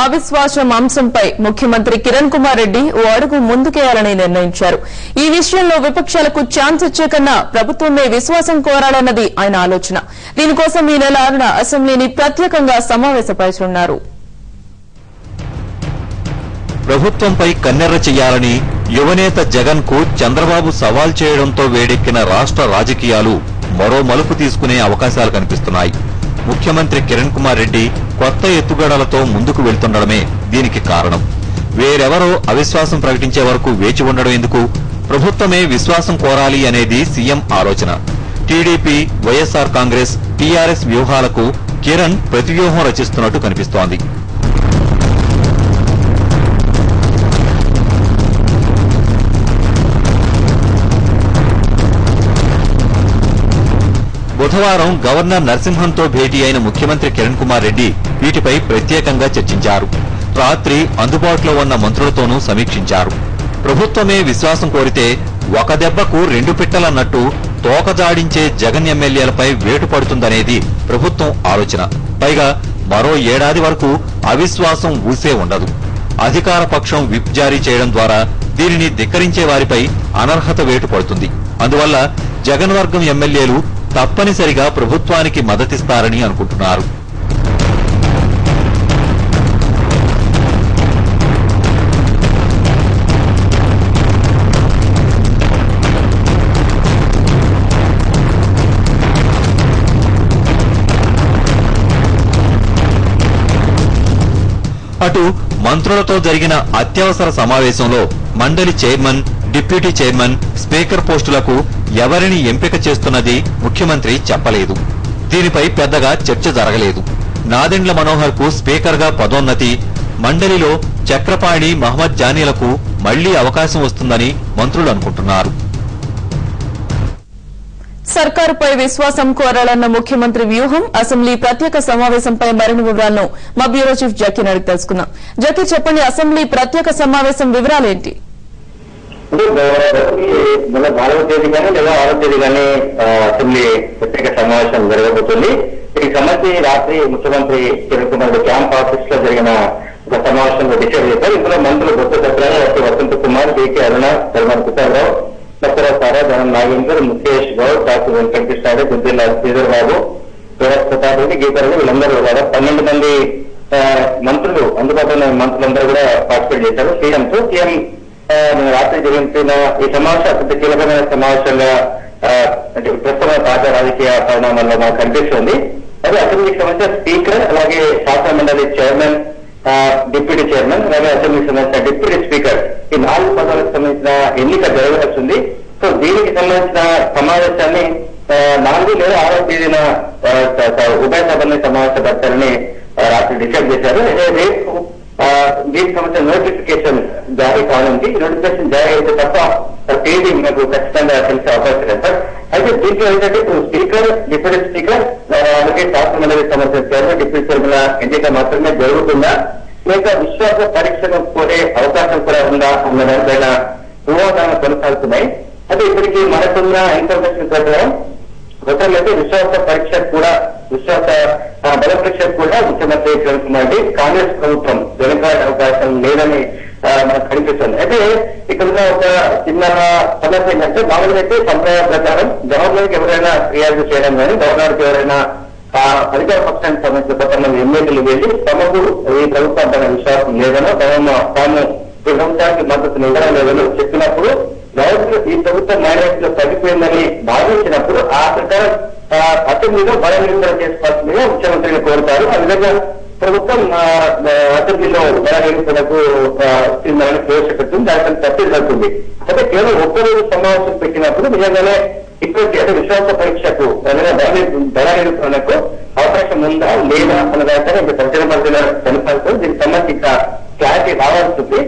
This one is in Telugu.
అవిశ్వాసం అంశంపై ముఖ్యమంత్రి కిరణ్ కుమార్ రెడ్డి ఓ అడుగు ముందుకేయాలని నిర్ణయించారు. ఈ విషయంలో విపక్షాలకు ఛాన్స్ ఇచ్చే కన్నా ప్రభుత్వమే విశ్వాసం కోరాలన్నది ఆయన ఆలోచన. దీనికోసం ఈ నెల 6న అసెంబ్లీని ప్రత్యేకంగా సమావేశపరచనున్నారు. ప్రభుత్వంపై కన్నెర్ర చేయాలని యువనేత జగన్ కు చంద్రబాబు సవాల్ చేయడంతో వేడెక్కిన రాష్ట్ర రాజకీయాలు మరో మలుపు తీసుకునే అవకాశాలు కనిపిస్తున్నాయి. ముఖ్యమంత్రి కిరణ్ కుమార్ రెడ్డి కొత్త ఎత్తుగడలతో ముందుకు వెళ్తుండడమే దీనికి కారణం. వేరెవరో అవిశ్వాసం ప్రకటించే వరకు వేచి ఉండడం ఎందుకు, ప్రభుత్వమే విశ్వాసం కోరాలి అనేది సీఎం ఆలోచన. టీడీపీ, వైఎస్ఆర్ కాంగ్రెస్, టీఆర్ఎస్ వ్యూహాలకు కిరణ్ ప్రతివ్యూహం రచిస్తున్నట్టు కనిపిస్తోంది. బుధవారం గవర్నర్ నరసింహన్తో భేటీ అయిన ముఖ్యమంత్రి కిరణ్ కుమార్ రెడ్డి వీటిపై ప్రత్యేకంగా చర్చించారు. రాత్రి అందుబాటులో ఉన్న మంత్రులతోనూ సమీక్షించారు. ప్రభుత్వమే విశ్వాసం కోరితే ఒక దెబ్బకు 2 పిట్టలన్నట్టు తోకజాడించే జగన్ ఎమ్మెల్యేలపై వేటు పడుతుందనేది ప్రభుత్వం ఆలోచన. పైగా మరో ఏడాది వరకు అవిశ్వాసం ఊసే ఉండదు. అధికార పక్షం విప్ జారీ చేయడం ద్వారా దీనిని ధిక్కరించే వారిపై అనర్హత వేటు పడుతుంది. అందువల్ల జగన్ వర్గం ఎమ్మెల్యేలు తప్పనిసరిగా ప్రభుత్వానికి మద్దతిస్తారని అనుకుంటున్నారు. అటు మంత్రులతో జరిగిన అత్యవసర సమావేశంలో మండలి చైర్మన్, డిప్యూటీ చైర్మన్, స్పీకర్ పోస్టులకు ఎవరిని ఎంపిక చేస్తున్నది ముఖ్యమంత్రి చెప్పలేదు. దీనిపై పెద్దగా చర్చ జరగలేదు. నాదెండ్ల మనోహర్ కు స్పీకర్ గా పదోన్నతి, మండలిలో చక్రపాణి, మహమ్మద్ జానీలకు మళ్లీ అవకాశం వస్తుందని మంత్రులు అనుకుంటున్నారు. సర్కారుపై విశ్వాసం కోరాలన్న ముఖ్యమంత్రి వ్యూహం, అసెంబ్లీ ప్రత్యేక సమావేశంపై మరిన్ని వివరాలను మా బ్యూరో చీఫ్ జకీ అడిగి తెలుసుకుందాం. జకీ, చెప్పండి, అసెంబ్లీ ప్రత్యేక సమావేశం వివరాలేంటి? మన 4వ తేదీ కానీ లేదా 6వ తేదీ కానీ అసెంబ్లీ ప్రత్యేక సమావేశం జరగబోతుంది. దీనికి సంబంధించి రాత్రి ముఖ్యమంత్రి కిరణ్ కుమార్ క్యాంప్ ఆఫీస్ లో జరిగిన ఒక సమావేశంలో డిసైడ్ చేశారు. ఇందులో మంత్రులు బొత్స సత్యనారాయణ, వసంత కుమార్, బీకే అరుణ, ధర్మాన ప్రసాదరావు, సత్యరావు సారా, ధనం నాగేందర్, ముఖేష్ గౌడ్, డాక్టర్ వెంకటకృష్ణ, గుద్దిల్లా శ్రీధర్ బాబు, ప్రతాప్ రెడ్డి, గీతారెడ్డి వీళ్ళందరూ కూడా 12 మంది మంత్రులు అందుబాటులో ఉన్న మంత్రులందరూ కూడా పార్టిసిపేట్ చేశారు. సీఎం రాత్రి జరిగిన ఈ సమావేశం అత్యంత కీలకమైన సమావేశంగా అంటే ప్రస్తుత తాజా రాజకీయ పరిణామాల్లో మనకు కనిపిస్తుంది. అదే అసెంబ్లీకి సంబంధించిన స్పీకర్, అలాగే శాసన మండలి చైర్మన్, డిప్యూటీ చైర్మన్, అలాగే అసెంబ్లీకి సంబంధించిన డిప్యూటీ స్పీకర్, ఈ 4 పదవులకు సంబంధించిన ఎన్నిక జరగాల్సింది. సో దీనికి సంబంధించిన సమావేశాన్ని 4 లేదా 6వ తేదీన ఉభయ సభల్ని సమావేశపరచాలని రాత్రి డిసైడ్ చేశారు. రేపు దీనికి సంబంధించిన నోటిఫికేషన్ జారీ కానుంది. నోటిఫికేషన్ జారీ అయితే తప్ప తేదీ మనకు ఖచ్చితంగా తెలిసే అవకాశం లేదు సార్. అయితే దీంట్లో ఏంటంటే ఇప్పుడు స్పీకర్, డిప్యూటీ స్పీకర్, అలాగే శాసన మండలికి సంబంధించిన చైర్మన్, డిప్యూటీ చైర్మన్ ఎన్నిక మాత్రమే జరుగుతుందా, లేక విశ్వాస పరీక్షను కోరే అవకాశం కూడా ఉందా అన్న దానిపైన వివాదాలు కొనసాగుతున్నాయి. అయితే ఇప్పటికీ మనకున్న ఇన్ఫర్మేషన్ ప్రకారం గతంలో విశ్వాస పరీక్ష కూడా బల పరీక్ష కూడా ముఖ్యమంత్రి కిరణ్ కుమార్ రెడ్డి కాంగ్రెస్ ప్రభుత్వం వెనుకాడే అవకాశం లేదని మనకు కనిపిస్తుంది. అయితే ఇక్కడ ఉన్న ఒక చిన్న సమస్య ఏంటంటే, మామూలుగా అయితే సంప్రదాయ ప్రకారం గవర్నర్కి ఎవరైనా ఫిర్యాదు చేయడం కానీ, గవర్నర్కి ఎవరైనా అధికార పక్షానికి సంబంధించిన కొంతమంది ఎమ్మెల్యేలు వెళ్లి తమకు ఈ ప్రభుత్వం విశ్వాసం లేదనో, తాము ప్రభుత్వానికి మద్దతు ఇవ్వడం లేదని చెప్పినప్పుడు గవర్నర్ ఈ ప్రభుత్వం మైనారిటీలో తగ్గిపోయిందని భావించినప్పుడు ఆ ప్రకారం అసెంబ్లీలో బల నియంత్రణ చేసుకోవాల్సిందిగా ముఖ్యమంత్రిని కోరుతారు. ఆ విధంగా ప్రభుత్వం అసెంబ్లీలో బల నియంత్రణకు ప్రవేశపెడుతుంది. దానిపై చర్చ జరుగుతుంది. అయితే కేవలం ఒక్కరోజు సమావేశం పెట్టినప్పుడు నిజంగానే ఇటువంటి అంటే విశ్వాస పరీక్షకు బల నియంత్రణకు అవకాశం ఉందా లేదా అన్న దానిపైన చర్చల మధ్యలో కొనసాగుతుంది. దీనికి సంబంధించి క్లారిటీ రావాల్సింది.